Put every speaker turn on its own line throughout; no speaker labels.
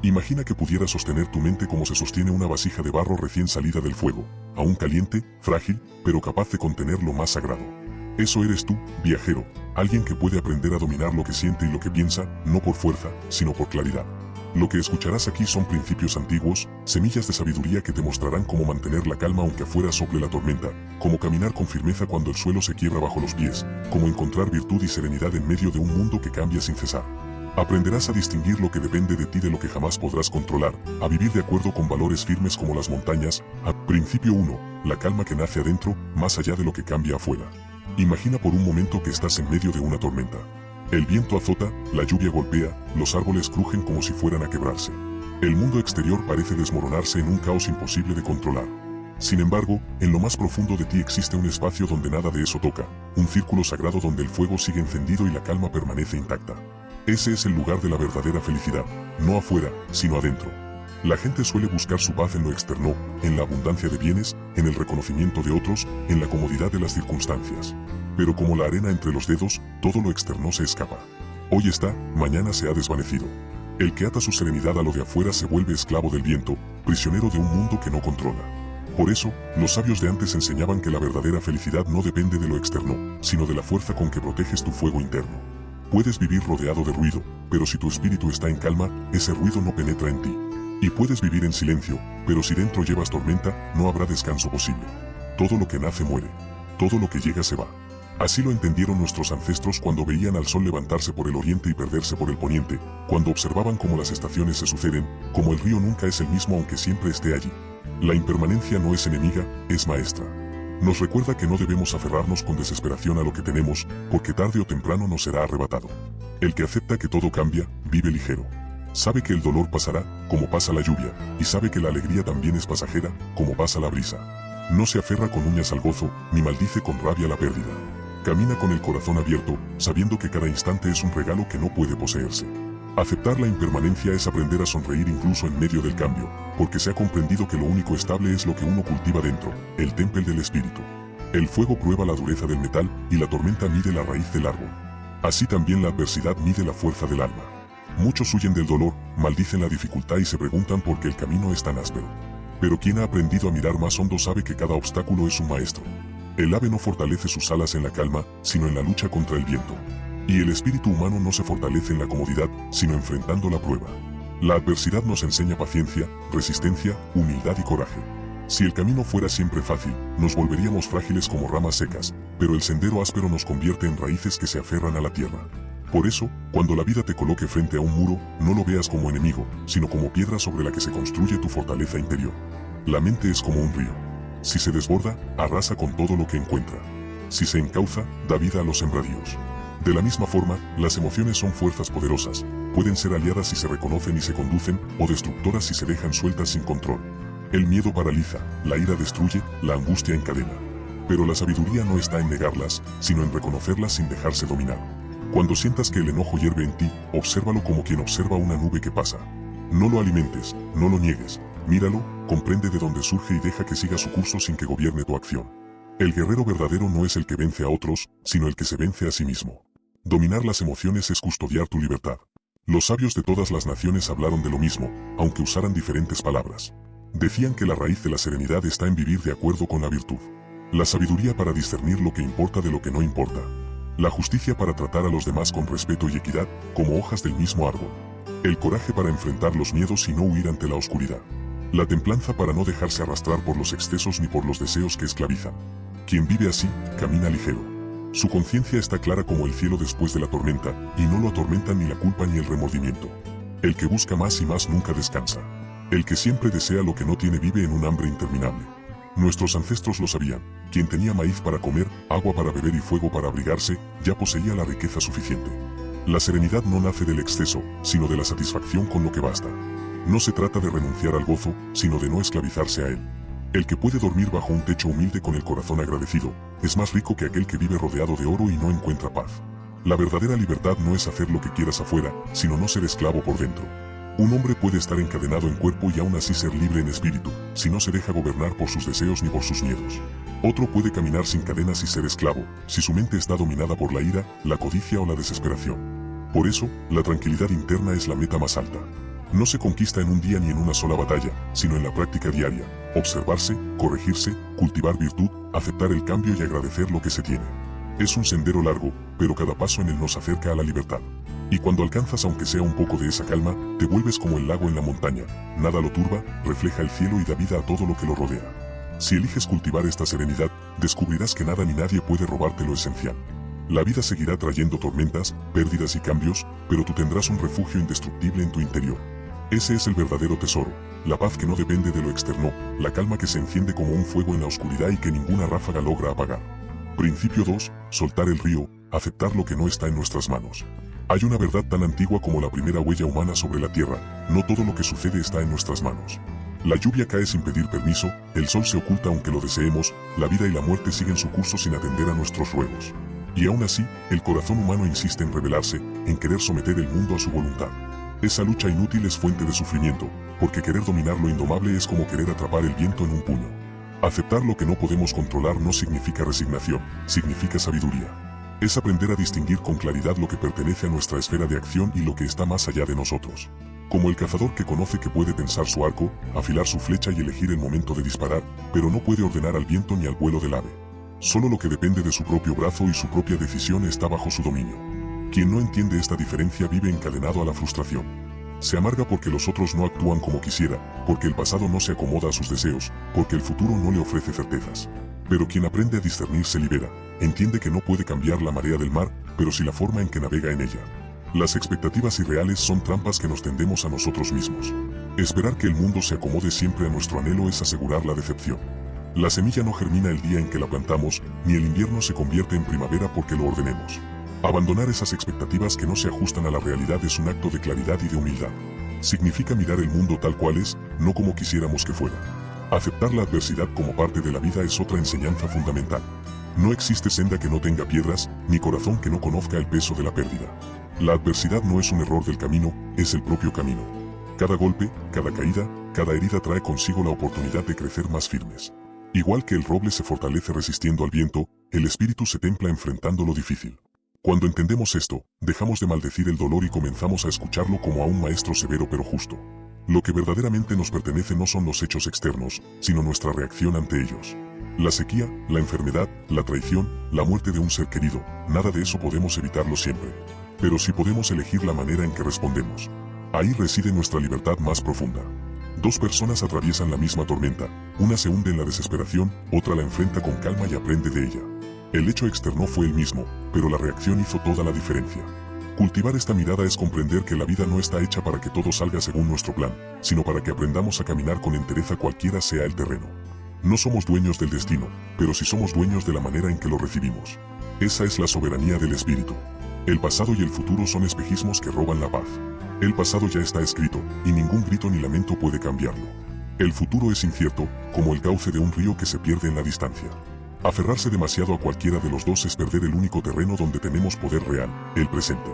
Imagina que pudieras sostener tu mente como se sostiene una vasija de barro recién salida del fuego, aún caliente, frágil, pero capaz de contener lo más sagrado. Eso eres tú, viajero, alguien que puede aprender a dominar lo que siente y lo que piensa, no por fuerza, sino por claridad. Lo que escucharás aquí son principios antiguos, semillas de sabiduría que te mostrarán cómo mantener la calma aunque afuera sople la tormenta, cómo caminar con firmeza cuando el suelo se quiebra bajo los pies, cómo encontrar virtud y serenidad en medio de un mundo que cambia sin cesar. Aprenderás a distinguir lo que depende de ti de lo que jamás podrás controlar, a vivir de acuerdo con valores firmes como las montañas. Principio 1. La calma que nace adentro, más allá de lo que cambia afuera. Imagina por un momento que estás en medio de una tormenta. El viento azota, la lluvia golpea, los árboles crujen como si fueran a quebrarse. El mundo exterior parece desmoronarse en un caos imposible de controlar. Sin embargo, en lo más profundo de ti existe un espacio donde nada de eso toca, un círculo sagrado donde el fuego sigue encendido y la calma permanece intacta. Ese es el lugar de la verdadera felicidad, no afuera, sino adentro. La gente suele buscar su paz en lo externo, en la abundancia de bienes, en el reconocimiento de otros, en la comodidad de las circunstancias. Pero como la arena entre los dedos, todo lo externo se escapa. Hoy está, mañana se ha desvanecido. El que ata su serenidad a lo de afuera se vuelve esclavo del viento, prisionero de un mundo que no controla. Por eso, los sabios de antes enseñaban que la verdadera felicidad no depende de lo externo, sino de la fuerza con que proteges tu fuego interno. Puedes vivir rodeado de ruido, pero si tu espíritu está en calma, ese ruido no penetra en ti. Y puedes vivir en silencio, pero si dentro llevas tormenta, no habrá descanso posible. Todo lo que nace muere. Todo lo que llega se va. Así lo entendieron nuestros ancestros cuando veían al sol levantarse por el oriente y perderse por el poniente, cuando observaban cómo las estaciones se suceden, como el río nunca es el mismo aunque siempre esté allí. La impermanencia no es enemiga, es maestra. Nos recuerda que no debemos aferrarnos con desesperación a lo que tenemos, porque tarde o temprano nos será arrebatado. El que acepta que todo cambia, vive ligero. Sabe que el dolor pasará, como pasa la lluvia, y sabe que la alegría también es pasajera, como pasa la brisa. No se aferra con uñas al gozo, ni maldice con rabia la pérdida. Camina con el corazón abierto, sabiendo que cada instante es un regalo que no puede poseerse. Aceptar la impermanencia es aprender a sonreír incluso en medio del cambio, porque se ha comprendido que lo único estable es lo que uno cultiva dentro, el temple del espíritu. El fuego prueba la dureza del metal, y la tormenta mide la raíz del árbol. Así también la adversidad mide la fuerza del alma. Muchos huyen del dolor, maldicen la dificultad y se preguntan por qué el camino es tan áspero. Pero quien ha aprendido a mirar más hondo sabe que cada obstáculo es un maestro. El ave no fortalece sus alas en la calma, sino en la lucha contra el viento. Y el espíritu humano no se fortalece en la comodidad, sino enfrentando la prueba. La adversidad nos enseña paciencia, resistencia, humildad y coraje. Si el camino fuera siempre fácil, nos volveríamos frágiles como ramas secas, pero el sendero áspero nos convierte en raíces que se aferran a la tierra. Por eso, cuando la vida te coloque frente a un muro, no lo veas como enemigo, sino como piedra sobre la que se construye tu fortaleza interior. La mente es como un río. Si se desborda, arrasa con todo lo que encuentra. Si se encauza, da vida a los sembradíos. De la misma forma, las emociones son fuerzas poderosas, pueden ser aliadas si se reconocen y se conducen, o destructoras si se dejan sueltas sin control. El miedo paraliza, la ira destruye, la angustia encadena. Pero la sabiduría no está en negarlas, sino en reconocerlas sin dejarse dominar. Cuando sientas que el enojo hierve en ti, obsérvalo como quien observa una nube que pasa. No lo alimentes, no lo niegues, míralo, comprende de dónde surge y deja que siga su curso sin que gobierne tu acción. El guerrero verdadero no es el que vence a otros, sino el que se vence a sí mismo. Dominar las emociones es custodiar tu libertad. Los sabios de todas las naciones hablaron de lo mismo, aunque usaran diferentes palabras. Decían que la raíz de la serenidad está en vivir de acuerdo con la virtud. La sabiduría para discernir lo que importa de lo que no importa. La justicia para tratar a los demás con respeto y equidad, como hojas del mismo árbol. El coraje para enfrentar los miedos y no huir ante la oscuridad. La templanza para no dejarse arrastrar por los excesos ni por los deseos que esclavizan. Quien vive así, camina ligero. Su conciencia está clara como el cielo después de la tormenta, y no lo atormentan ni la culpa ni el remordimiento. El que busca más y más nunca descansa. El que siempre desea lo que no tiene vive en un hambre interminable. Nuestros ancestros lo sabían, quien tenía maíz para comer, agua para beber y fuego para abrigarse, ya poseía la riqueza suficiente. La serenidad no nace del exceso, sino de la satisfacción con lo que basta. No se trata de renunciar al gozo, sino de no esclavizarse a él. El que puede dormir bajo un techo humilde con el corazón agradecido, es más rico que aquel que vive rodeado de oro y no encuentra paz. La verdadera libertad no es hacer lo que quieras afuera, sino no ser esclavo por dentro. Un hombre puede estar encadenado en cuerpo y aún así ser libre en espíritu, si no se deja gobernar por sus deseos ni por sus miedos. Otro puede caminar sin cadenas y ser esclavo, si su mente está dominada por la ira, la codicia o la desesperación. Por eso, la tranquilidad interna es la meta más alta. No se conquista en un día ni en una sola batalla, sino en la práctica diaria. Observarse, corregirse, cultivar virtud, aceptar el cambio y agradecer lo que se tiene. Es un sendero largo, pero cada paso en él nos acerca a la libertad. Y cuando alcanzas aunque sea un poco de esa calma, te vuelves como el lago en la montaña. Nada lo turba, refleja el cielo y da vida a todo lo que lo rodea. Si eliges cultivar esta serenidad, descubrirás que nada ni nadie puede robarte lo esencial. La vida seguirá trayendo tormentas, pérdidas y cambios, pero tú tendrás un refugio indestructible en tu interior. Ese es el verdadero tesoro, la paz que no depende de lo externo, la calma que se enciende como un fuego en la oscuridad y que ninguna ráfaga logra apagar. Principio 2. Soltar el río, aceptar lo que no está en nuestras manos. Hay una verdad tan antigua como la primera huella humana sobre la tierra: no todo lo que sucede está en nuestras manos. La lluvia cae sin pedir permiso, el sol se oculta aunque lo deseemos, la vida y la muerte siguen su curso sin atender a nuestros ruegos. Y aún así, el corazón humano insiste en rebelarse, en querer someter el mundo a su voluntad. Esa lucha inútil es fuente de sufrimiento, porque querer dominar lo indomable es como querer atrapar el viento en un puño. Aceptar lo que no podemos controlar no significa resignación, significa sabiduría. Es aprender a distinguir con claridad lo que pertenece a nuestra esfera de acción y lo que está más allá de nosotros. Como el cazador que conoce que puede tensar su arco, afilar su flecha y elegir el momento de disparar, pero no puede ordenar al viento ni al vuelo del ave. Solo lo que depende de su propio brazo y su propia decisión está bajo su dominio. Quien no entiende esta diferencia vive encadenado a la frustración. Se amarga porque los otros no actúan como quisiera, porque el pasado no se acomoda a sus deseos, porque el futuro no le ofrece certezas. Pero quien aprende a discernir se libera, entiende que no puede cambiar la marea del mar, pero sí la forma en que navega en ella. Las expectativas irreales son trampas que nos tendemos a nosotros mismos. Esperar que el mundo se acomode siempre a nuestro anhelo es asegurar la decepción. La semilla no germina el día en que la plantamos, ni el invierno se convierte en primavera porque lo ordenemos. Abandonar esas expectativas que no se ajustan a la realidad es un acto de claridad y de humildad. Significa mirar el mundo tal cual es, no como quisiéramos que fuera. Aceptar la adversidad como parte de la vida es otra enseñanza fundamental. No existe senda que no tenga piedras, ni corazón que no conozca el peso de la pérdida. La adversidad no es un error del camino, es el propio camino. Cada golpe, cada caída, cada herida trae consigo la oportunidad de crecer más firmes. Igual que el roble se fortalece resistiendo al viento, el espíritu se templa enfrentando lo difícil. Cuando entendemos esto, dejamos de maldecir el dolor y comenzamos a escucharlo como a un maestro severo pero justo. Lo que verdaderamente nos pertenece no son los hechos externos, sino nuestra reacción ante ellos. La sequía, la enfermedad, la traición, la muerte de un ser querido, nada de eso podemos evitarlo siempre. Pero sí podemos elegir la manera en que respondemos. Ahí reside nuestra libertad más profunda. Dos personas atraviesan la misma tormenta, una se hunde en la desesperación, otra la enfrenta con calma y aprende de ella. El hecho externo fue el mismo, pero la reacción hizo toda la diferencia. Cultivar esta mirada es comprender que la vida no está hecha para que todo salga según nuestro plan, sino para que aprendamos a caminar con entereza cualquiera sea el terreno. No somos dueños del destino, pero sí somos dueños de la manera en que lo recibimos. Esa es la soberanía del espíritu. El pasado y el futuro son espejismos que roban la paz. El pasado ya está escrito, y ningún grito ni lamento puede cambiarlo. El futuro es incierto, como el cauce de un río que se pierde en la distancia. Aferrarse demasiado a cualquiera de los dos es perder el único terreno donde tenemos poder real, el presente.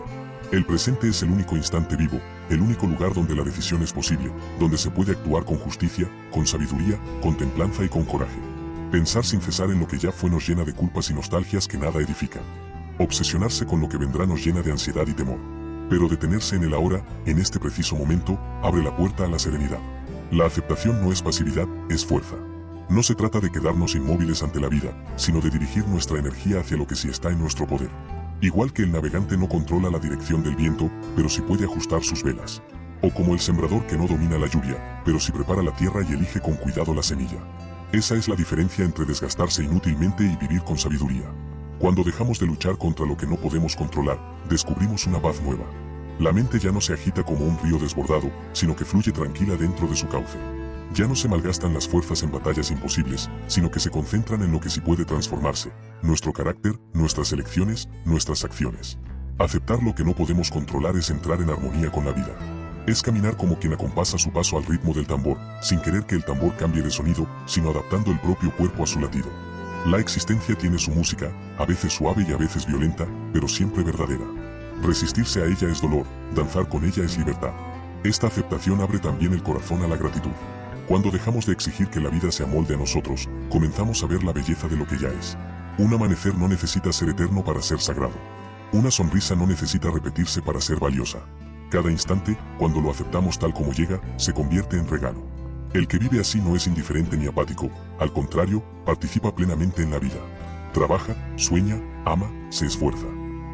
El presente es el único instante vivo, el único lugar donde la decisión es posible, donde se puede actuar con justicia, con sabiduría, con templanza y con coraje. Pensar sin cesar en lo que ya fue nos llena de culpas y nostalgias que nada edifican. Obsesionarse con lo que vendrá nos llena de ansiedad y temor. Pero detenerse en el ahora, en este preciso momento, abre la puerta a la serenidad. La aceptación no es pasividad, es fuerza. No se trata de quedarnos inmóviles ante la vida, sino de dirigir nuestra energía hacia lo que sí está en nuestro poder. Igual que el navegante no controla la dirección del viento, pero sí puede ajustar sus velas. O como el sembrador que no domina la lluvia, pero sí prepara la tierra y elige con cuidado la semilla. Esa es la diferencia entre desgastarse inútilmente y vivir con sabiduría. Cuando dejamos de luchar contra lo que no podemos controlar, descubrimos una paz nueva. La mente ya no se agita como un río desbordado, sino que fluye tranquila dentro de su cauce. Ya no se malgastan las fuerzas en batallas imposibles, sino que se concentran en lo que sí puede transformarse, nuestro carácter, nuestras elecciones, nuestras acciones. Aceptar lo que no podemos controlar es entrar en armonía con la vida. Es caminar como quien acompasa su paso al ritmo del tambor, sin querer que el tambor cambie de sonido, sino adaptando el propio cuerpo a su latido. La existencia tiene su música, a veces suave y a veces violenta, pero siempre verdadera. Resistirse a ella es dolor, danzar con ella es libertad. Esta aceptación abre también el corazón a la gratitud. Cuando dejamos de exigir que la vida se amolde a nosotros, comenzamos a ver la belleza de lo que ya es. Un amanecer no necesita ser eterno para ser sagrado. Una sonrisa no necesita repetirse para ser valiosa. Cada instante, cuando lo aceptamos tal como llega, se convierte en regalo. El que vive así no es indiferente ni apático, al contrario, participa plenamente en la vida. Trabaja, sueña, ama, se esfuerza.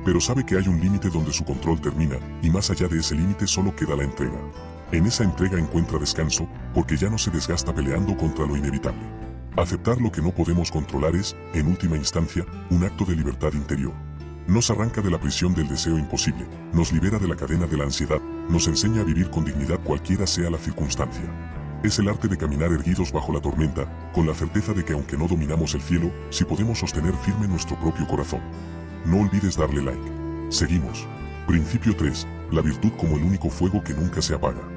Pero sabe que hay un límite donde su control termina, y más allá de ese límite solo queda la entrega. En esa entrega encuentra descanso, porque ya no se desgasta peleando contra lo inevitable. Aceptar lo que no podemos controlar es, en última instancia, un acto de libertad interior. Nos arranca de la prisión del deseo imposible, nos libera de la cadena de la ansiedad, nos enseña a vivir con dignidad cualquiera sea la circunstancia. Es el arte de caminar erguidos bajo la tormenta, con la certeza de que aunque no dominamos el cielo, sí podemos sostener firme nuestro propio corazón. No olvides darle like. Seguimos. Principio 3. La virtud como el único fuego que nunca se apaga.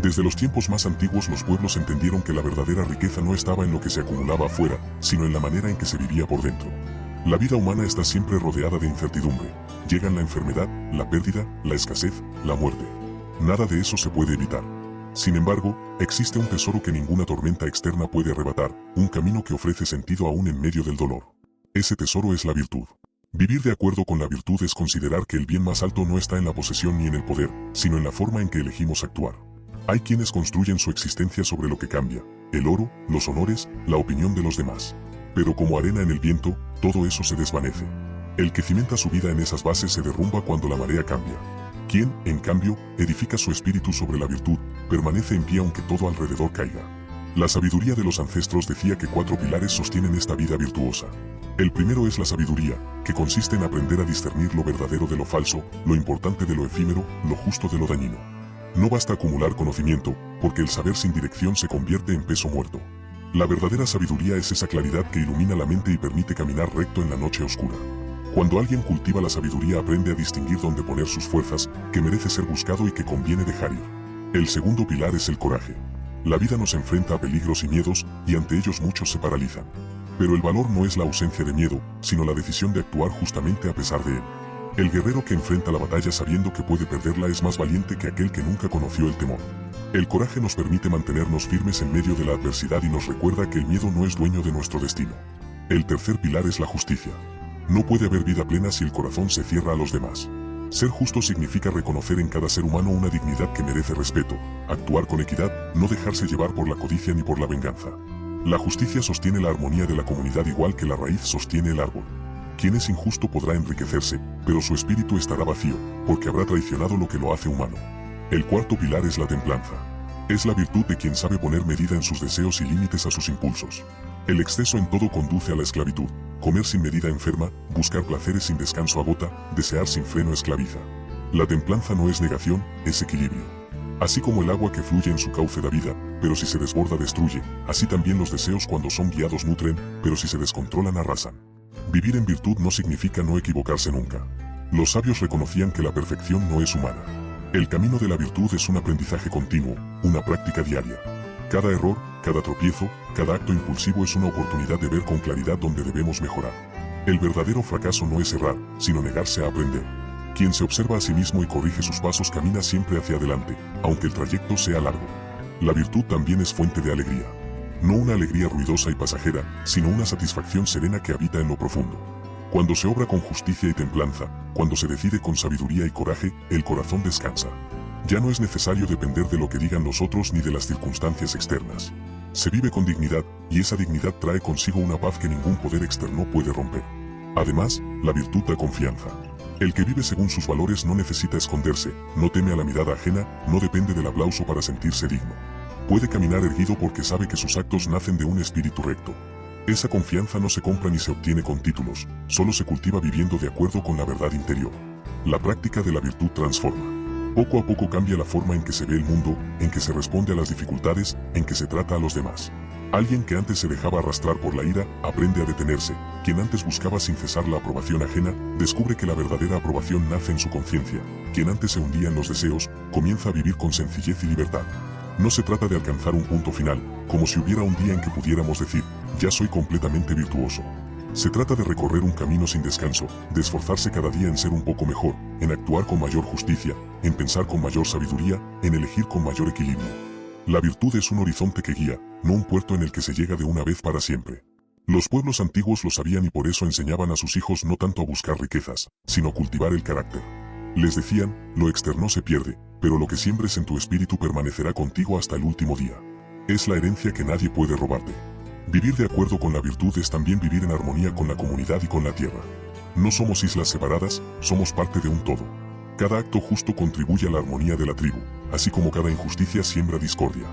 Desde los tiempos más antiguos los pueblos entendieron que la verdadera riqueza no estaba en lo que se acumulaba afuera, sino en la manera en que se vivía por dentro. La vida humana está siempre rodeada de incertidumbre. Llegan la enfermedad, la pérdida, la escasez, la muerte. Nada de eso se puede evitar. Sin embargo, existe un tesoro que ninguna tormenta externa puede arrebatar, un camino que ofrece sentido aún en medio del dolor. Ese tesoro es la virtud. Vivir de acuerdo con la virtud es considerar que el bien más alto no está en la posesión ni en el poder, sino en la forma en que elegimos actuar. Hay quienes construyen su existencia sobre lo que cambia, el oro, los honores, la opinión de los demás. Pero como arena en el viento, todo eso se desvanece. El que cimenta su vida en esas bases se derrumba cuando la marea cambia. Quien, en cambio, edifica su espíritu sobre la virtud, permanece en pie aunque todo alrededor caiga. La sabiduría de los ancestros decía que 4 pilares sostienen esta vida virtuosa. El primero es la sabiduría, que consiste en aprender a discernir lo verdadero de lo falso, lo importante de lo efímero, lo justo de lo dañino. No basta acumular conocimiento, porque el saber sin dirección se convierte en peso muerto. La verdadera sabiduría es esa claridad que ilumina la mente y permite caminar recto en la noche oscura. Cuando alguien cultiva la sabiduría aprende a distinguir dónde poner sus fuerzas, que merece ser buscado y que conviene dejar ir. El segundo pilar es el coraje. La vida nos enfrenta a peligros y miedos, y ante ellos muchos se paralizan. Pero el valor no es la ausencia de miedo, sino la decisión de actuar justamente a pesar de él. El guerrero que enfrenta la batalla sabiendo que puede perderla es más valiente que aquel que nunca conoció el temor. El coraje nos permite mantenernos firmes en medio de la adversidad y nos recuerda que el miedo no es dueño de nuestro destino. El tercer pilar es la justicia. No puede haber vida plena si el corazón se cierra a los demás. Ser justo significa reconocer en cada ser humano una dignidad que merece respeto, actuar con equidad, no dejarse llevar por la codicia ni por la venganza. La justicia sostiene la armonía de la comunidad igual que la raíz sostiene el árbol. Quien es injusto podrá enriquecerse, pero su espíritu estará vacío, porque habrá traicionado lo que lo hace humano. El cuarto pilar es la templanza. Es la virtud de quien sabe poner medida en sus deseos y límites a sus impulsos. El exceso en todo conduce a la esclavitud. Comer sin medida enferma, buscar placeres sin descanso agota, desear sin freno esclaviza. La templanza no es negación, es equilibrio. Así como el agua que fluye en su cauce da vida, pero si se desborda destruye, así también los deseos cuando son guiados nutren, pero si se descontrolan arrasan. Vivir en virtud no significa no equivocarse nunca. Los sabios reconocían que la perfección no es humana. El camino de la virtud es un aprendizaje continuo, una práctica diaria. Cada error, cada tropiezo, cada acto impulsivo es una oportunidad de ver con claridad dónde debemos mejorar. El verdadero fracaso no es errar, sino negarse a aprender. Quien se observa a sí mismo y corrige sus pasos camina siempre hacia adelante, aunque el trayecto sea largo. La virtud también es fuente de alegría. No una alegría ruidosa y pasajera, sino una satisfacción serena que habita en lo profundo. Cuando se obra con justicia y templanza, cuando se decide con sabiduría y coraje, el corazón descansa. Ya no es necesario depender de lo que digan los otros ni de las circunstancias externas. Se vive con dignidad, y esa dignidad trae consigo una paz que ningún poder externo puede romper. Además, la virtud da confianza. El que vive según sus valores no necesita esconderse, no teme a la mirada ajena, no depende del aplauso para sentirse digno. Puede caminar erguido porque sabe que sus actos nacen de un espíritu recto. Esa confianza no se compra ni se obtiene con títulos, solo se cultiva viviendo de acuerdo con la verdad interior. La práctica de la virtud transforma. Poco a poco cambia la forma en que se ve el mundo, en que se responde a las dificultades, en que se trata a los demás. Alguien que antes se dejaba arrastrar por la ira, aprende a detenerse. Quien antes buscaba sin cesar la aprobación ajena, descubre que la verdadera aprobación nace en su conciencia. Quien antes se hundía en los deseos, comienza a vivir con sencillez y libertad. No se trata de alcanzar un punto final, como si hubiera un día en que pudiéramos decir, ya soy completamente virtuoso. Se trata de recorrer un camino sin descanso, de esforzarse cada día en ser un poco mejor, en actuar con mayor justicia, en pensar con mayor sabiduría, en elegir con mayor equilibrio. La virtud es un horizonte que guía, no un puerto en el que se llega de una vez para siempre. Los pueblos antiguos lo sabían y por eso enseñaban a sus hijos no tanto a buscar riquezas, sino a cultivar el carácter. Les decían, lo externo se pierde, pero lo que siembres en tu espíritu permanecerá contigo hasta el último día. Es la herencia que nadie puede robarte. Vivir de acuerdo con la virtud es también vivir en armonía con la comunidad y con la tierra. No somos islas separadas, somos parte de un todo. Cada acto justo contribuye a la armonía de la tribu, así como cada injusticia siembra discordia.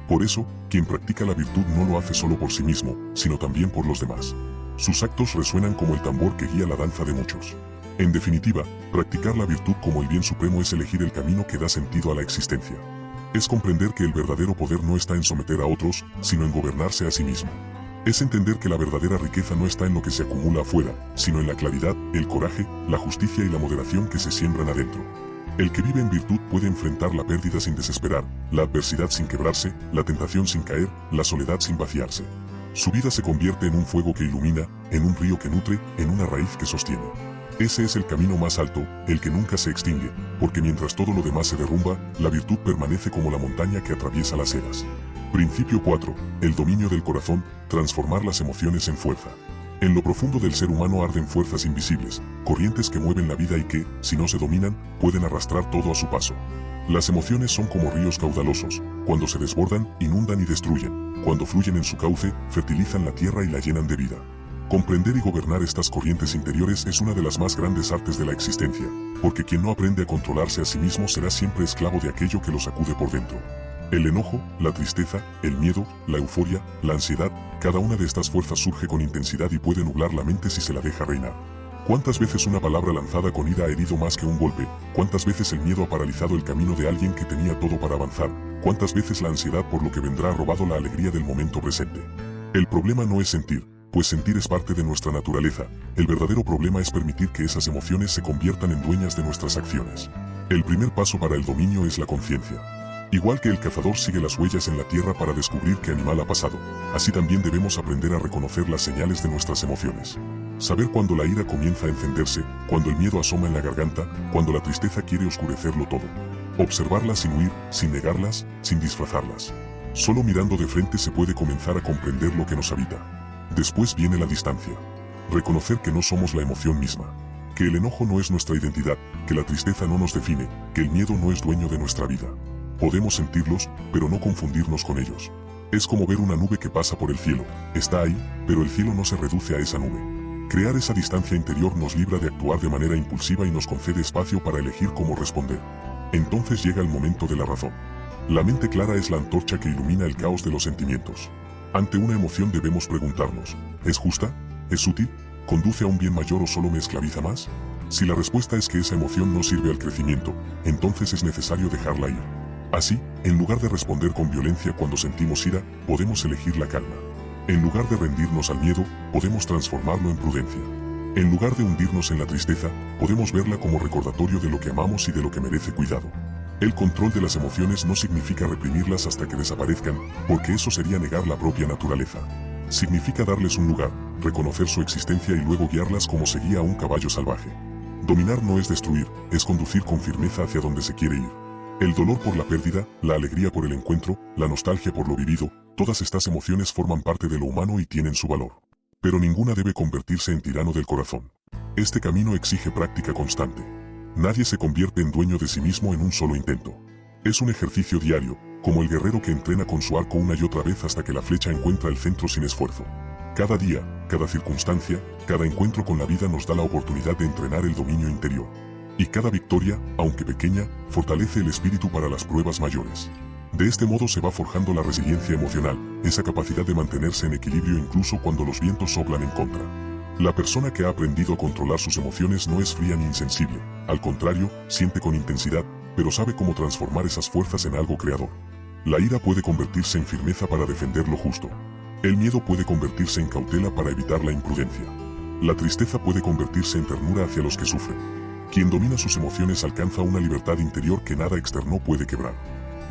Por eso, quien practica la virtud no lo hace solo por sí mismo, sino también por los demás. Sus actos resuenan como el tambor que guía la danza de muchos. En definitiva, practicar la virtud como el bien supremo es elegir el camino que da sentido a la existencia. Es comprender que el verdadero poder no está en someter a otros, sino en gobernarse a sí mismo. Es entender que la verdadera riqueza no está en lo que se acumula afuera, sino en la claridad, el coraje, la justicia y la moderación que se siembran adentro. El que vive en virtud puede enfrentar la pérdida sin desesperar, la adversidad sin quebrarse, la tentación sin caer, la soledad sin vaciarse. Su vida se convierte en un fuego que ilumina, en un río que nutre, en una raíz que sostiene. Ese es el camino más alto, el que nunca se extingue, porque mientras todo lo demás se derrumba, la virtud permanece como la montaña que atraviesa las eras. Principio 4. El dominio del corazón, transformar las emociones en fuerza. En lo profundo del ser humano arden fuerzas invisibles, corrientes que mueven la vida y que, si no se dominan, pueden arrastrar todo a su paso. Las emociones son como ríos caudalosos, cuando se desbordan, inundan y destruyen, cuando fluyen en su cauce, fertilizan la tierra y la llenan de vida. Comprender y gobernar estas corrientes interiores es una de las más grandes artes de la existencia, porque quien no aprende a controlarse a sí mismo será siempre esclavo de aquello que lo sacude por dentro. El enojo, la tristeza, el miedo, la euforia, la ansiedad, cada una de estas fuerzas surge con intensidad y puede nublar la mente si se la deja reinar. ¿Cuántas veces una palabra lanzada con ira ha herido más que un golpe? ¿Cuántas veces el miedo ha paralizado el camino de alguien que tenía todo para avanzar? ¿Cuántas veces la ansiedad por lo que vendrá ha robado la alegría del momento presente? El problema no es sentir, pues sentir es parte de nuestra naturaleza. El verdadero problema es permitir que esas emociones se conviertan en dueñas de nuestras acciones. El primer paso para el dominio es la conciencia. Igual que el cazador sigue las huellas en la tierra para descubrir qué animal ha pasado, así también debemos aprender a reconocer las señales de nuestras emociones. Saber cuando la ira comienza a encenderse, cuando el miedo asoma en la garganta, cuando la tristeza quiere oscurecerlo todo. Observarlas sin huir, sin negarlas, sin disfrazarlas. Solo mirando de frente se puede comenzar a comprender lo que nos habita. Después viene la distancia. Reconocer que no somos la emoción misma. Que el enojo no es nuestra identidad, que la tristeza no nos define, que el miedo no es dueño de nuestra vida. Podemos sentirlos, pero no confundirnos con ellos. Es como ver una nube que pasa por el cielo. Está ahí, pero el cielo no se reduce a esa nube. Crear esa distancia interior nos libra de actuar de manera impulsiva y nos concede espacio para elegir cómo responder. Entonces llega el momento de la razón. La mente clara es la antorcha que ilumina el caos de los sentimientos. Ante una emoción debemos preguntarnos, ¿es justa? ¿Es útil? ¿Conduce a un bien mayor o solo me esclaviza más? Si la respuesta es que esa emoción no sirve al crecimiento, entonces es necesario dejarla ir. Así, en lugar de responder con violencia cuando sentimos ira, podemos elegir la calma. En lugar de rendirnos al miedo, podemos transformarlo en prudencia. En lugar de hundirnos en la tristeza, podemos verla como recordatorio de lo que amamos y de lo que merece cuidado. El control de las emociones no significa reprimirlas hasta que desaparezcan, porque eso sería negar la propia naturaleza. Significa darles un lugar, reconocer su existencia y luego guiarlas como se guía a un caballo salvaje. Dominar no es destruir, es conducir con firmeza hacia donde se quiere ir. El dolor por la pérdida, la alegría por el encuentro, la nostalgia por lo vivido, todas estas emociones forman parte de lo humano y tienen su valor. Pero ninguna debe convertirse en tirano del corazón. Este camino exige práctica constante. Nadie se convierte en dueño de sí mismo en un solo intento. Es un ejercicio diario, como el guerrero que entrena con su arco una y otra vez hasta que la flecha encuentra el centro sin esfuerzo. Cada día, cada circunstancia, cada encuentro con la vida nos da la oportunidad de entrenar el dominio interior. Y cada victoria, aunque pequeña, fortalece el espíritu para las pruebas mayores. De este modo se va forjando la resiliencia emocional, esa capacidad de mantenerse en equilibrio incluso cuando los vientos soplan en contra. La persona que ha aprendido a controlar sus emociones no es fría ni insensible, al contrario, siente con intensidad, pero sabe cómo transformar esas fuerzas en algo creador. La ira puede convertirse en firmeza para defender lo justo. El miedo puede convertirse en cautela para evitar la imprudencia. La tristeza puede convertirse en ternura hacia los que sufren. Quien domina sus emociones alcanza una libertad interior que nada externo puede quebrar.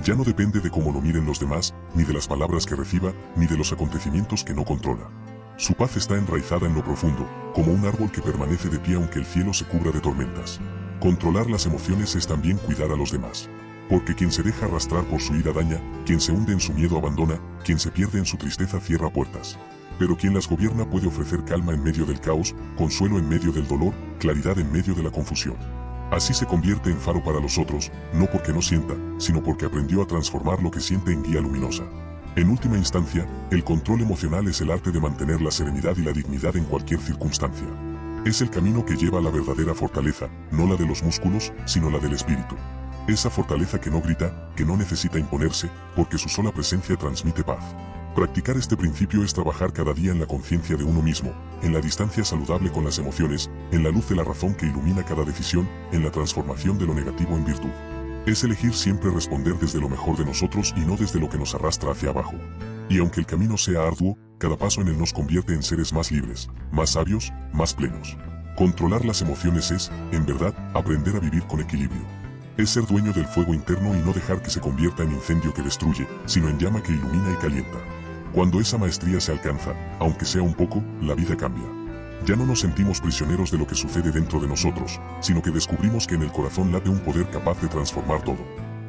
Ya no depende de cómo lo miren los demás, ni de las palabras que reciba, ni de los acontecimientos que no controla. Su paz está enraizada en lo profundo, como un árbol que permanece de pie aunque el cielo se cubra de tormentas. Controlar las emociones es también cuidar a los demás. Porque quien se deja arrastrar por su ira daña, quien se hunde en su miedo abandona, quien se pierde en su tristeza cierra puertas. Pero quien las gobierna puede ofrecer calma en medio del caos, consuelo en medio del dolor, claridad en medio de la confusión. Así se convierte en faro para los otros, no porque no sienta, sino porque aprendió a transformar lo que siente en guía luminosa. En última instancia, el control emocional es el arte de mantener la serenidad y la dignidad en cualquier circunstancia. Es el camino que lleva a la verdadera fortaleza, no la de los músculos, sino la del espíritu. Esa fortaleza que no grita, que no necesita imponerse, porque su sola presencia transmite paz. Practicar este principio es trabajar cada día en la conciencia de uno mismo, en la distancia saludable con las emociones, en la luz de la razón que ilumina cada decisión, en la transformación de lo negativo en virtud. Es elegir siempre responder desde lo mejor de nosotros y no desde lo que nos arrastra hacia abajo. Y aunque el camino sea arduo, cada paso en él nos convierte en seres más libres, más sabios, más plenos. Controlar las emociones es, en verdad, aprender a vivir con equilibrio. Es ser dueño del fuego interno y no dejar que se convierta en incendio que destruye, sino en llama que ilumina y calienta. Cuando esa maestría se alcanza, aunque sea un poco, la vida cambia. Ya no nos sentimos prisioneros de lo que sucede dentro de nosotros, sino que descubrimos que en el corazón late un poder capaz de transformar todo.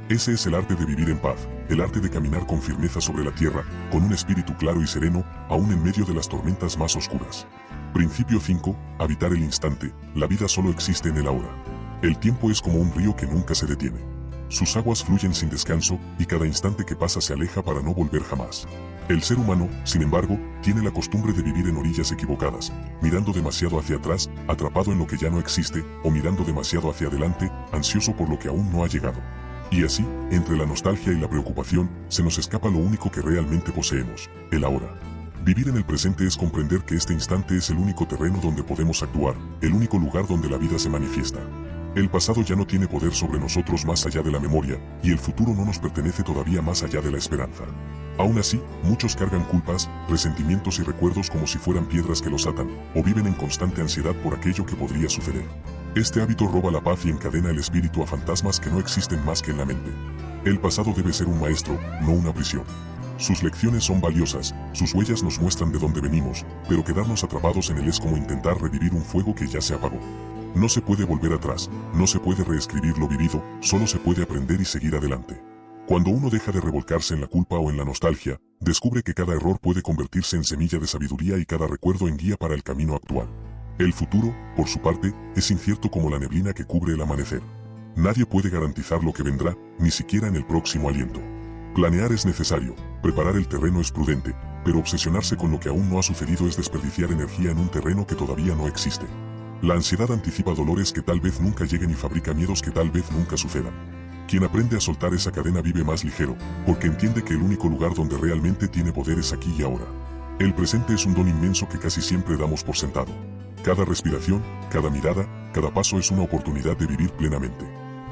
Ese es el arte de vivir en paz, el arte de caminar con firmeza sobre la tierra, con un espíritu claro y sereno, aún en medio de las tormentas más oscuras. Principio 5. Habitar el instante. La vida solo existe en el ahora. El tiempo es como un río que nunca se detiene. Sus aguas fluyen sin descanso, y cada instante que pasa se aleja para no volver jamás. El ser humano, sin embargo, tiene la costumbre de vivir en orillas equivocadas, mirando demasiado hacia atrás, atrapado en lo que ya no existe, o mirando demasiado hacia adelante, ansioso por lo que aún no ha llegado. Y así, entre la nostalgia y la preocupación, se nos escapa lo único que realmente poseemos, el ahora. Vivir en el presente es comprender que este instante es el único terreno donde podemos actuar, el único lugar donde la vida se manifiesta. El pasado ya no tiene poder sobre nosotros más allá de la memoria, y el futuro no nos pertenece todavía más allá de la esperanza. Aún así, muchos cargan culpas, resentimientos y recuerdos como si fueran piedras que los atan, o viven en constante ansiedad por aquello que podría suceder. Este hábito roba la paz y encadena el espíritu a fantasmas que no existen más que en la mente. El pasado debe ser un maestro, no una prisión. Sus lecciones son valiosas, sus huellas nos muestran de dónde venimos, pero quedarnos atrapados en él es como intentar revivir un fuego que ya se apagó. No se puede volver atrás, no se puede reescribir lo vivido, solo se puede aprender y seguir adelante. Cuando uno deja de revolcarse en la culpa o en la nostalgia, descubre que cada error puede convertirse en semilla de sabiduría y cada recuerdo en guía para el camino actual. El futuro, por su parte, es incierto como la neblina que cubre el amanecer. Nadie puede garantizar lo que vendrá, ni siquiera en el próximo aliento. Planear es necesario, preparar el terreno es prudente, pero obsesionarse con lo que aún no ha sucedido es desperdiciar energía en un terreno que todavía no existe. La ansiedad anticipa dolores que tal vez nunca lleguen y fabrica miedos que tal vez nunca sucedan. Quien aprende a soltar esa cadena vive más ligero, porque entiende que el único lugar donde realmente tiene poder es aquí y ahora. El presente es un don inmenso que casi siempre damos por sentado. Cada respiración, cada mirada, cada paso es una oportunidad de vivir plenamente.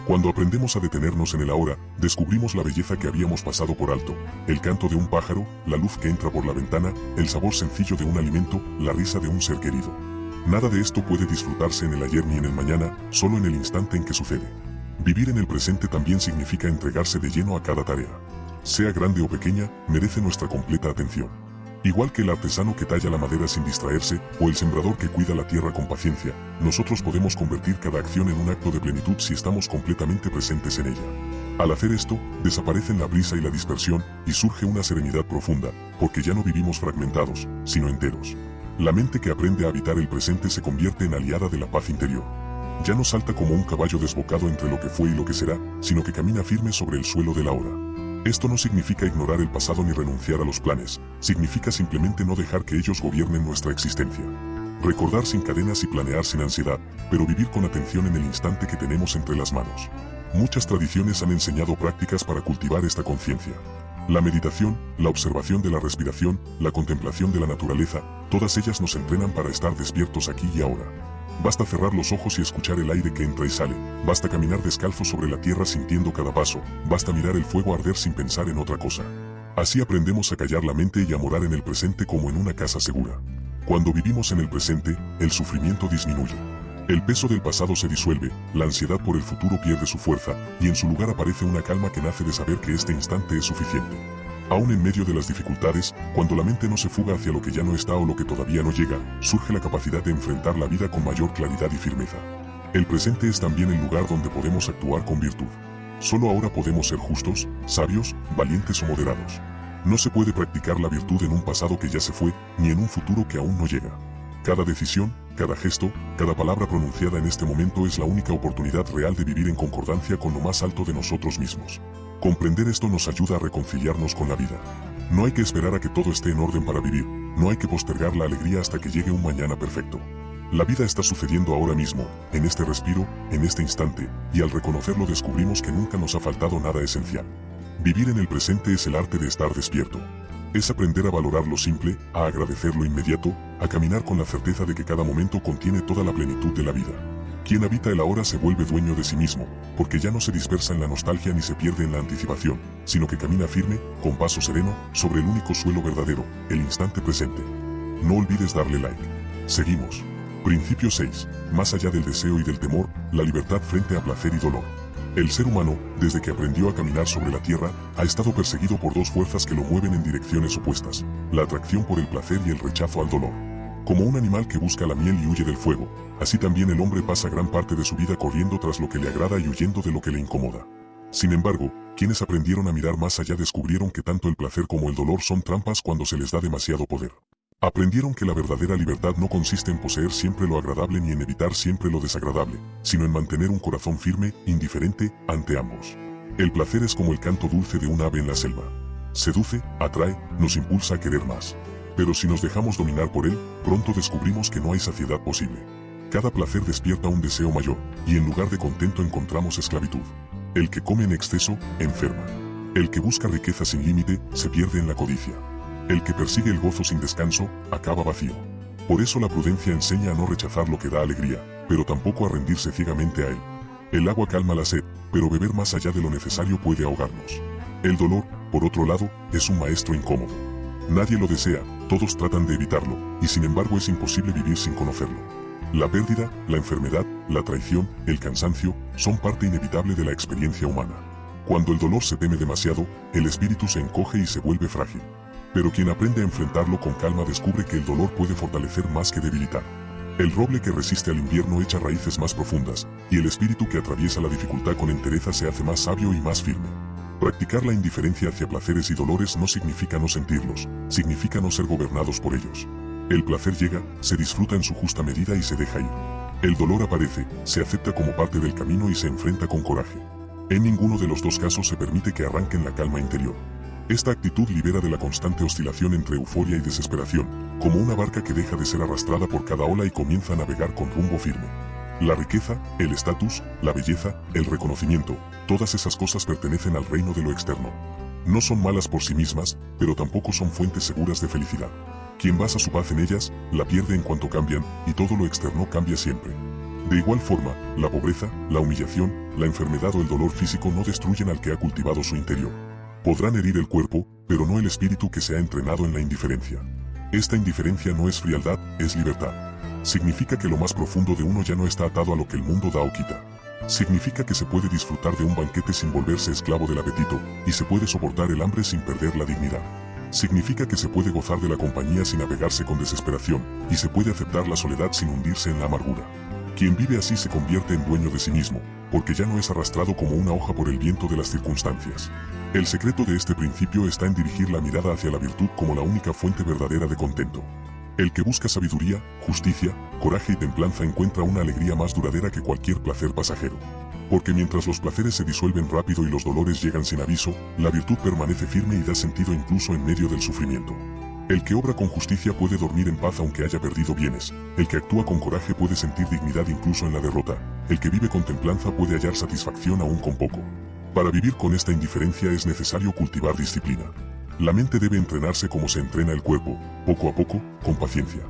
Cuando aprendemos a detenernos en el ahora, descubrimos la belleza que habíamos pasado por alto, el canto de un pájaro, la luz que entra por la ventana, el sabor sencillo de un alimento, la risa de un ser querido. Nada de esto puede disfrutarse en el ayer ni en el mañana, solo en el instante en que sucede. Vivir en el presente también significa entregarse de lleno a cada tarea. Sea grande o pequeña, merece nuestra completa atención. Igual que el artesano que talla la madera sin distraerse, o el sembrador que cuida la tierra con paciencia, nosotros podemos convertir cada acción en un acto de plenitud si estamos completamente presentes en ella. Al hacer esto, desaparecen la prisa y la dispersión, y surge una serenidad profunda, porque ya no vivimos fragmentados, sino enteros. La mente que aprende a habitar el presente se convierte en aliada de la paz interior. Ya no salta como un caballo desbocado entre lo que fue y lo que será, sino que camina firme sobre el suelo del ahora. Esto no significa ignorar el pasado ni renunciar a los planes, significa simplemente no dejar que ellos gobiernen nuestra existencia. Recordar sin cadenas y planear sin ansiedad, pero vivir con atención en el instante que tenemos entre las manos. Muchas tradiciones han enseñado prácticas para cultivar esta conciencia. La meditación, la observación de la respiración, la contemplación de la naturaleza, todas ellas nos entrenan para estar despiertos aquí y ahora. Basta cerrar los ojos y escuchar el aire que entra y sale, basta caminar descalzo sobre la tierra sintiendo cada paso, basta mirar el fuego arder sin pensar en otra cosa. Así aprendemos a callar la mente y a morar en el presente como en una casa segura. Cuando vivimos en el presente, el sufrimiento disminuye. El peso del pasado se disuelve, la ansiedad por el futuro pierde su fuerza, y en su lugar aparece una calma que nace de saber que este instante es suficiente. Aún en medio de las dificultades, cuando la mente no se fuga hacia lo que ya no está o lo que todavía no llega, surge la capacidad de enfrentar la vida con mayor claridad y firmeza. El presente es también el lugar donde podemos actuar con virtud. Solo ahora podemos ser justos, sabios, valientes o moderados. No se puede practicar la virtud en un pasado que ya se fue, ni en un futuro que aún no llega. Cada decisión, Cada gesto, cada palabra pronunciada en este momento es la única oportunidad real de vivir en concordancia con lo más alto de nosotros mismos. Comprender esto nos ayuda a reconciliarnos con la vida. No hay que esperar a que todo esté en orden para vivir, no hay que postergar la alegría hasta que llegue un mañana perfecto. La vida está sucediendo ahora mismo, en este respiro, en este instante, y al reconocerlo descubrimos que nunca nos ha faltado nada esencial. Vivir en el presente es el arte de estar despierto. Es aprender a valorar lo simple, a agradecer lo inmediato, a caminar con la certeza de que cada momento contiene toda la plenitud de la vida. Quien habita el ahora se vuelve dueño de sí mismo, porque ya no se dispersa en la nostalgia ni se pierde en la anticipación, sino que camina firme, con paso sereno, sobre el único suelo verdadero, el instante presente. No olvides darle like. Seguimos. Principio 6. Más allá del deseo y del temor, la libertad frente a placer y dolor. El ser humano, desde que aprendió a caminar sobre la tierra, ha estado perseguido por dos fuerzas que lo mueven en direcciones opuestas, la atracción por el placer y el rechazo al dolor. Como un animal que busca la miel y huye del fuego, así también el hombre pasa gran parte de su vida corriendo tras lo que le agrada y huyendo de lo que le incomoda. Sin embargo, quienes aprendieron a mirar más allá descubrieron que tanto el placer como el dolor son trampas cuando se les da demasiado poder. Aprendieron que la verdadera libertad no consiste en poseer siempre lo agradable ni en evitar siempre lo desagradable, sino en mantener un corazón firme, indiferente, ante ambos. El placer es como el canto dulce de un ave en la selva. Seduce, atrae, nos impulsa a querer más. Pero si nos dejamos dominar por él, pronto descubrimos que no hay saciedad posible. Cada placer despierta un deseo mayor, y en lugar de contento encontramos esclavitud. El que come en exceso, enferma. El que busca riqueza sin límite, se pierde en la codicia. El que persigue el gozo sin descanso, acaba vacío. Por eso la prudencia enseña a no rechazar lo que da alegría, pero tampoco a rendirse ciegamente a él. El agua calma la sed, pero beber más allá de lo necesario puede ahogarnos. El dolor, por otro lado, es un maestro incómodo. Nadie lo desea, todos tratan de evitarlo, y sin embargo es imposible vivir sin conocerlo. La pérdida, la enfermedad, la traición, el cansancio, son parte inevitable de la experiencia humana. Cuando el dolor se teme demasiado, el espíritu se encoge y se vuelve frágil. Pero quien aprende a enfrentarlo con calma descubre que el dolor puede fortalecer más que debilitar. El roble que resiste al invierno echa raíces más profundas, y el espíritu que atraviesa la dificultad con entereza se hace más sabio y más firme. Practicar la indiferencia hacia placeres y dolores no significa no sentirlos, significa no ser gobernados por ellos. El placer llega, se disfruta en su justa medida y se deja ir. El dolor aparece, se acepta como parte del camino y se enfrenta con coraje. En ninguno de los dos casos se permite que arranquen la calma interior. Esta actitud libera de la constante oscilación entre euforia y desesperación, como una barca que deja de ser arrastrada por cada ola y comienza a navegar con rumbo firme. La riqueza, el estatus, la belleza, el reconocimiento, todas esas cosas pertenecen al reino de lo externo. No son malas por sí mismas, pero tampoco son fuentes seguras de felicidad. Quien basa su paz en ellas, la pierde en cuanto cambian, y todo lo externo cambia siempre. De igual forma, la pobreza, la humillación, la enfermedad o el dolor físico no destruyen al que ha cultivado su interior. Podrán herir el cuerpo, pero no el espíritu que se ha entrenado en la indiferencia. Esta indiferencia no es frialdad, es libertad. Significa que lo más profundo de uno ya no está atado a lo que el mundo da o quita. Significa que se puede disfrutar de un banquete sin volverse esclavo del apetito, y se puede soportar el hambre sin perder la dignidad. Significa que se puede gozar de la compañía sin apegarse con desesperación, y se puede aceptar la soledad sin hundirse en la amargura. Quien vive así se convierte en dueño de sí mismo, porque ya no es arrastrado como una hoja por el viento de las circunstancias. El secreto de este principio está en dirigir la mirada hacia la virtud como la única fuente verdadera de contento. El que busca sabiduría, justicia, coraje y templanza encuentra una alegría más duradera que cualquier placer pasajero. Porque mientras los placeres se disuelven rápido y los dolores llegan sin aviso, la virtud permanece firme y da sentido incluso en medio del sufrimiento. El que obra con justicia puede dormir en paz aunque haya perdido bienes. El que actúa con coraje puede sentir dignidad incluso en la derrota. El que vive con templanza puede hallar satisfacción aún con poco. Para vivir con esta indiferencia es necesario cultivar disciplina. La mente debe entrenarse como se entrena el cuerpo, poco a poco, con paciencia.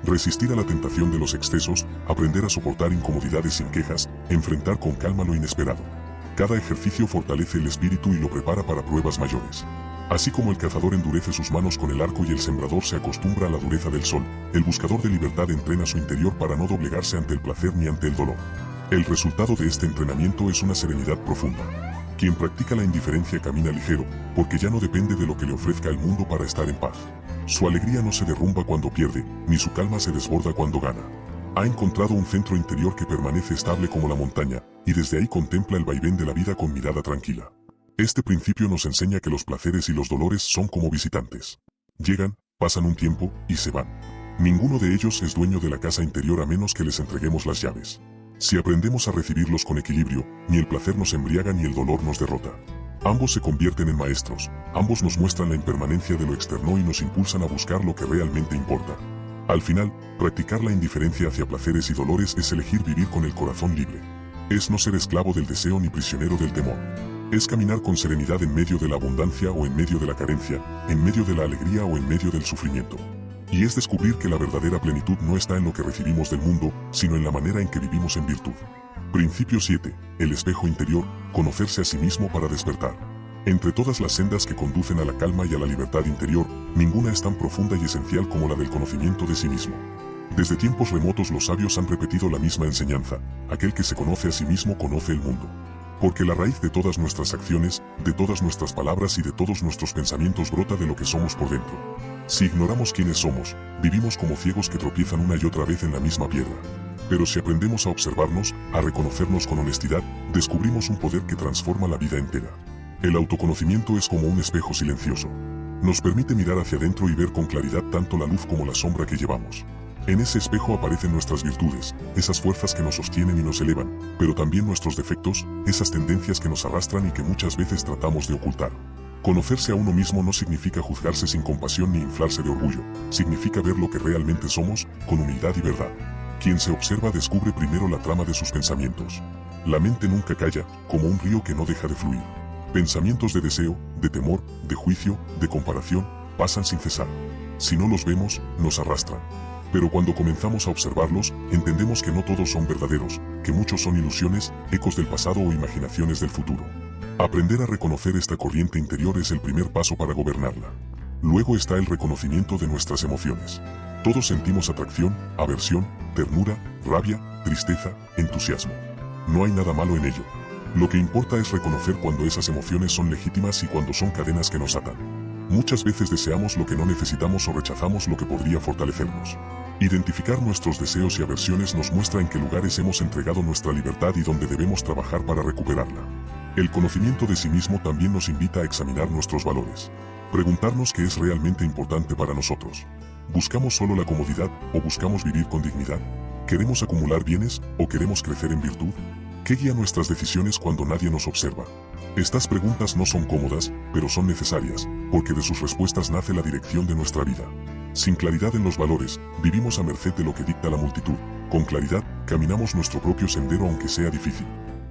Resistir a la tentación de los excesos, aprender a soportar incomodidades sin quejas, enfrentar con calma lo inesperado. Cada ejercicio fortalece el espíritu y lo prepara para pruebas mayores. Así como el cazador endurece sus manos con el arco y el sembrador se acostumbra a la dureza del sol, el buscador de libertad entrena su interior para no doblegarse ante el placer ni ante el dolor. El resultado de este entrenamiento es una serenidad profunda. Quien practica la indiferencia camina ligero, porque ya no depende de lo que le ofrezca el mundo para estar en paz. Su alegría no se derrumba cuando pierde, ni su calma se desborda cuando gana. Ha encontrado un centro interior que permanece estable como la montaña, y desde ahí contempla el vaivén de la vida con mirada tranquila. Este principio nos enseña que los placeres y los dolores son como visitantes. Llegan, pasan un tiempo, y se van. Ninguno de ellos es dueño de la casa interior a menos que les entreguemos las llaves. Si aprendemos a recibirlos con equilibrio, ni el placer nos embriaga ni el dolor nos derrota. Ambos se convierten en maestros, ambos nos muestran la impermanencia de lo externo y nos impulsan a buscar lo que realmente importa. Al final, practicar la indiferencia hacia placeres y dolores es elegir vivir con el corazón libre. Es no ser esclavo del deseo ni prisionero del temor. Es caminar con serenidad en medio de la abundancia o en medio de la carencia, en medio de la alegría o en medio del sufrimiento. Y es descubrir que la verdadera plenitud no está en lo que recibimos del mundo, sino en la manera en que vivimos en virtud. Principio 7. El espejo interior, conocerse a sí mismo para despertar. Entre todas las sendas que conducen a la calma y a la libertad interior, ninguna es tan profunda y esencial como la del conocimiento de sí mismo. Desde tiempos remotos los sabios han repetido la misma enseñanza: aquel que se conoce a sí mismo conoce el mundo. Porque la raíz de todas nuestras acciones, de todas nuestras palabras y de todos nuestros pensamientos brota de lo que somos por dentro. Si ignoramos quiénes somos, vivimos como ciegos que tropiezan una y otra vez en la misma piedra. Pero si aprendemos a observarnos, a reconocernos con honestidad, descubrimos un poder que transforma la vida entera. El autoconocimiento es como un espejo silencioso. Nos permite mirar hacia adentro y ver con claridad tanto la luz como la sombra que llevamos. En ese espejo aparecen nuestras virtudes, esas fuerzas que nos sostienen y nos elevan, pero también nuestros defectos, esas tendencias que nos arrastran y que muchas veces tratamos de ocultar. Conocerse a uno mismo no significa juzgarse sin compasión ni inflarse de orgullo, significa ver lo que realmente somos, con humildad y verdad. Quien se observa descubre primero la trama de sus pensamientos. La mente nunca calla, como un río que no deja de fluir. Pensamientos de deseo, de temor, de juicio, de comparación, pasan sin cesar. Si no los vemos, nos arrastran. Pero cuando comenzamos a observarlos, entendemos que no todos son verdaderos, que muchos son ilusiones, ecos del pasado o imaginaciones del futuro. Aprender a reconocer esta corriente interior es el primer paso para gobernarla. Luego está el reconocimiento de nuestras emociones. Todos sentimos atracción, aversión, ternura, rabia, tristeza, entusiasmo. No hay nada malo en ello. Lo que importa es reconocer cuando esas emociones son legítimas y cuando son cadenas que nos atan. Muchas veces deseamos lo que no necesitamos o rechazamos lo que podría fortalecernos. Identificar nuestros deseos y aversiones nos muestra en qué lugares hemos entregado nuestra libertad y dónde debemos trabajar para recuperarla. El conocimiento de sí mismo también nos invita a examinar nuestros valores. Preguntarnos qué es realmente importante para nosotros. ¿Buscamos solo la comodidad o buscamos vivir con dignidad? ¿Queremos acumular bienes o queremos crecer en virtud? ¿Qué guía nuestras decisiones cuando nadie nos observa? Estas preguntas no son cómodas, pero son necesarias, porque de sus respuestas nace la dirección de nuestra vida. Sin claridad en los valores, vivimos a merced de lo que dicta la multitud. Con claridad, caminamos nuestro propio sendero aunque sea difícil.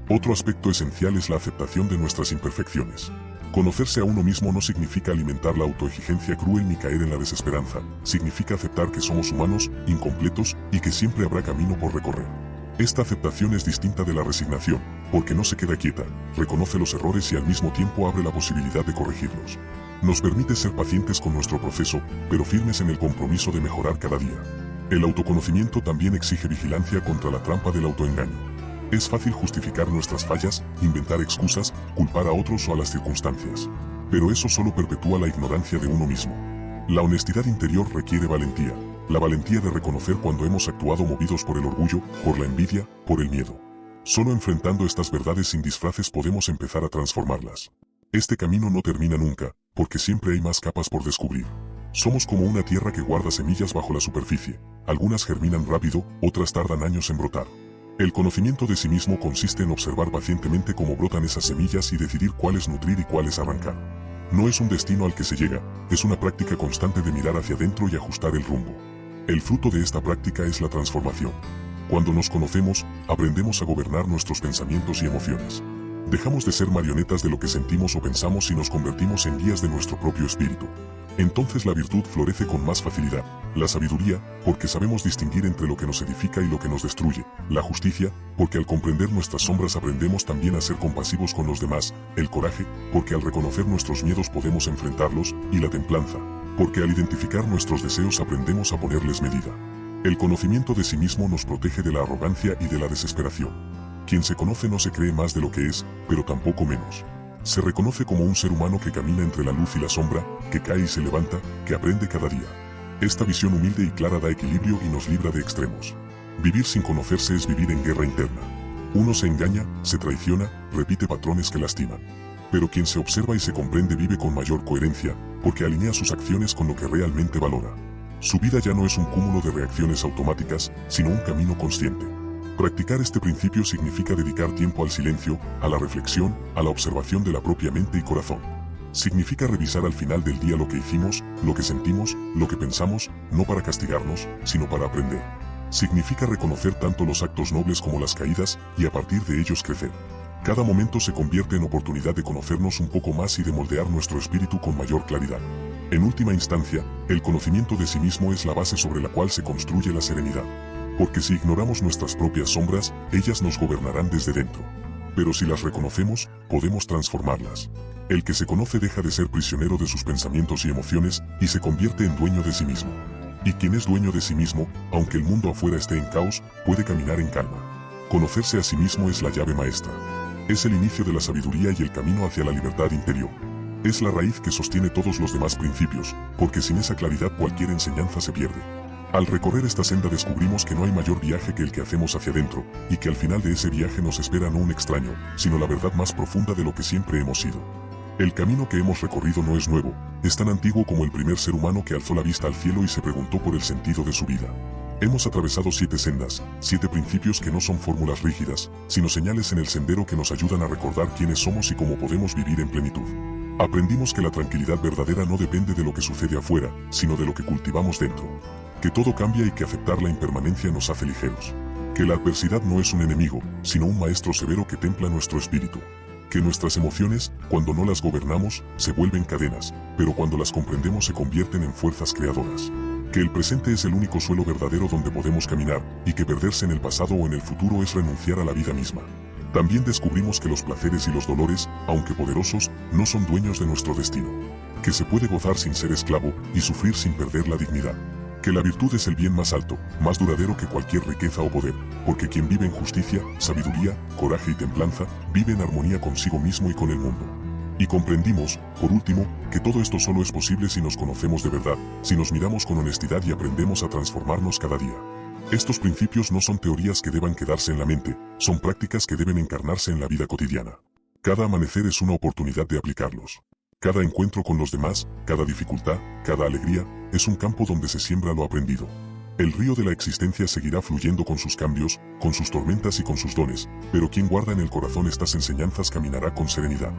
Otro aspecto esencial es la aceptación de nuestras imperfecciones. Conocerse a uno mismo no significa alimentar la autoexigencia cruel ni caer en la desesperanza, significa aceptar que somos humanos, incompletos, y que siempre habrá camino por recorrer. Esta aceptación es distinta de la resignación, porque no se queda quieta, reconoce los errores y al mismo tiempo abre la posibilidad de corregirlos. Nos permite ser pacientes con nuestro proceso, pero firmes en el compromiso de mejorar cada día. El autoconocimiento también exige vigilancia contra la trampa del autoengaño. Es fácil justificar nuestras fallas, inventar excusas, culpar a otros o a las circunstancias. Pero eso solo perpetúa la ignorancia de uno mismo. La honestidad interior requiere valentía, la valentía de reconocer cuando hemos actuado movidos por el orgullo, por la envidia, por el miedo. Solo enfrentando estas verdades sin disfraces podemos empezar a transformarlas. Este camino no termina nunca, porque siempre hay más capas por descubrir. Somos como una tierra que guarda semillas bajo la superficie. Algunas germinan rápido, otras tardan años en brotar. El conocimiento de sí mismo consiste en observar pacientemente cómo brotan esas semillas y decidir cuáles nutrir y cuáles arrancar. No es un destino al que se llega, es una práctica constante de mirar hacia adentro y ajustar el rumbo. El fruto de esta práctica es la transformación. Cuando nos conocemos, aprendemos a gobernar nuestros pensamientos y emociones. Dejamos de ser marionetas de lo que sentimos o pensamos y nos convertimos en guías de nuestro propio espíritu. Entonces la virtud florece con más facilidad, la sabiduría, porque sabemos distinguir entre lo que nos edifica y lo que nos destruye, la justicia, porque al comprender nuestras sombras aprendemos también a ser compasivos con los demás, el coraje, porque al reconocer nuestros miedos podemos enfrentarlos, y la templanza, porque al identificar nuestros deseos aprendemos a ponerles medida. El conocimiento de sí mismo nos protege de la arrogancia y de la desesperación. Quien se conoce no se cree más de lo que es, pero tampoco menos. Se reconoce como un ser humano que camina entre la luz y la sombra, que cae y se levanta, que aprende cada día. Esta visión humilde y clara da equilibrio y nos libra de extremos. Vivir sin conocerse es vivir en guerra interna. Uno se engaña, se traiciona, repite patrones que lastiman. Pero quien se observa y se comprende vive con mayor coherencia, porque alinea sus acciones con lo que realmente valora. Su vida ya no es un cúmulo de reacciones automáticas, sino un camino consciente. Practicar este principio significa dedicar tiempo al silencio, a la reflexión, a la observación de la propia mente y corazón. Significa revisar al final del día lo que hicimos, lo que sentimos, lo que pensamos, no para castigarnos, sino para aprender. Significa reconocer tanto los actos nobles como las caídas, y a partir de ellos crecer. Cada momento se convierte en oportunidad de conocernos un poco más y de moldear nuestro espíritu con mayor claridad. En última instancia, el conocimiento de sí mismo es la base sobre la cual se construye la serenidad. Porque si ignoramos nuestras propias sombras, ellas nos gobernarán desde dentro. Pero si las reconocemos, podemos transformarlas. El que se conoce deja de ser prisionero de sus pensamientos y emociones, y se convierte en dueño de sí mismo. Y quien es dueño de sí mismo, aunque el mundo afuera esté en caos, puede caminar en calma. Conocerse a sí mismo es la llave maestra. Es el inicio de la sabiduría y el camino hacia la libertad interior. Es la raíz que sostiene todos los demás principios, porque sin esa claridad cualquier enseñanza se pierde. Al recorrer esta senda descubrimos que no hay mayor viaje que el que hacemos hacia adentro, y que al final de ese viaje nos espera no un extraño, sino la verdad más profunda de lo que siempre hemos sido. El camino que hemos recorrido no es nuevo, es tan antiguo como el primer ser humano que alzó la vista al cielo y se preguntó por el sentido de su vida. Hemos atravesado 7 sendas, 7 principios que no son fórmulas rígidas, sino señales en el sendero que nos ayudan a recordar quiénes somos y cómo podemos vivir en plenitud. Aprendimos que la tranquilidad verdadera no depende de lo que sucede afuera, sino de lo que cultivamos dentro. Que todo cambia y que aceptar la impermanencia nos hace ligeros. Que la adversidad no es un enemigo, sino un maestro severo que templa nuestro espíritu. Que nuestras emociones, cuando no las gobernamos, se vuelven cadenas, pero cuando las comprendemos se convierten en fuerzas creadoras. Que el presente es el único suelo verdadero donde podemos caminar, y que perderse en el pasado o en el futuro es renunciar a la vida misma. También descubrimos que los placeres y los dolores, aunque poderosos, no son dueños de nuestro destino. Que se puede gozar sin ser esclavo, y sufrir sin perder la dignidad. Que la virtud es el bien más alto, más duradero que cualquier riqueza o poder, porque quien vive en justicia, sabiduría, coraje y templanza, vive en armonía consigo mismo y con el mundo. Y comprendimos, por último, que todo esto solo es posible si nos conocemos de verdad, si nos miramos con honestidad y aprendemos a transformarnos cada día. Estos principios no son teorías que deban quedarse en la mente, son prácticas que deben encarnarse en la vida cotidiana. Cada amanecer es una oportunidad de aplicarlos. Cada encuentro con los demás, cada dificultad, cada alegría, es un campo donde se siembra lo aprendido. El río de la existencia seguirá fluyendo con sus cambios, con sus tormentas y con sus dones, pero quien guarda en el corazón estas enseñanzas caminará con serenidad.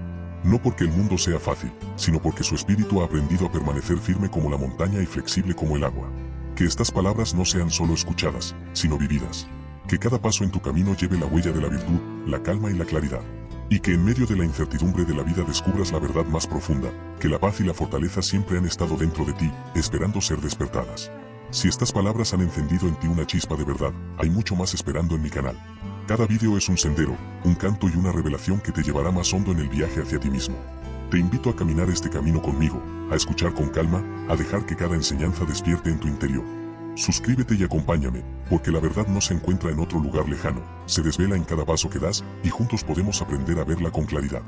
No porque el mundo sea fácil, sino porque su espíritu ha aprendido a permanecer firme como la montaña y flexible como el agua. Que estas palabras no sean solo escuchadas, sino vividas. Que cada paso en tu camino lleve la huella de la virtud, la calma y la claridad. Y que en medio de la incertidumbre de la vida descubras la verdad más profunda, que la paz y la fortaleza siempre han estado dentro de ti, esperando ser despertadas. Si estas palabras han encendido en ti una chispa de verdad, hay mucho más esperando en mi canal. Cada vídeo es un sendero, un canto y una revelación que te llevará más hondo en el viaje hacia ti mismo. Te invito a caminar este camino conmigo, a escuchar con calma, a dejar que cada enseñanza despierte en tu interior. Suscríbete y acompáñame, porque la verdad no se encuentra en otro lugar lejano, se desvela en cada paso que das, y juntos podemos aprender a verla con claridad.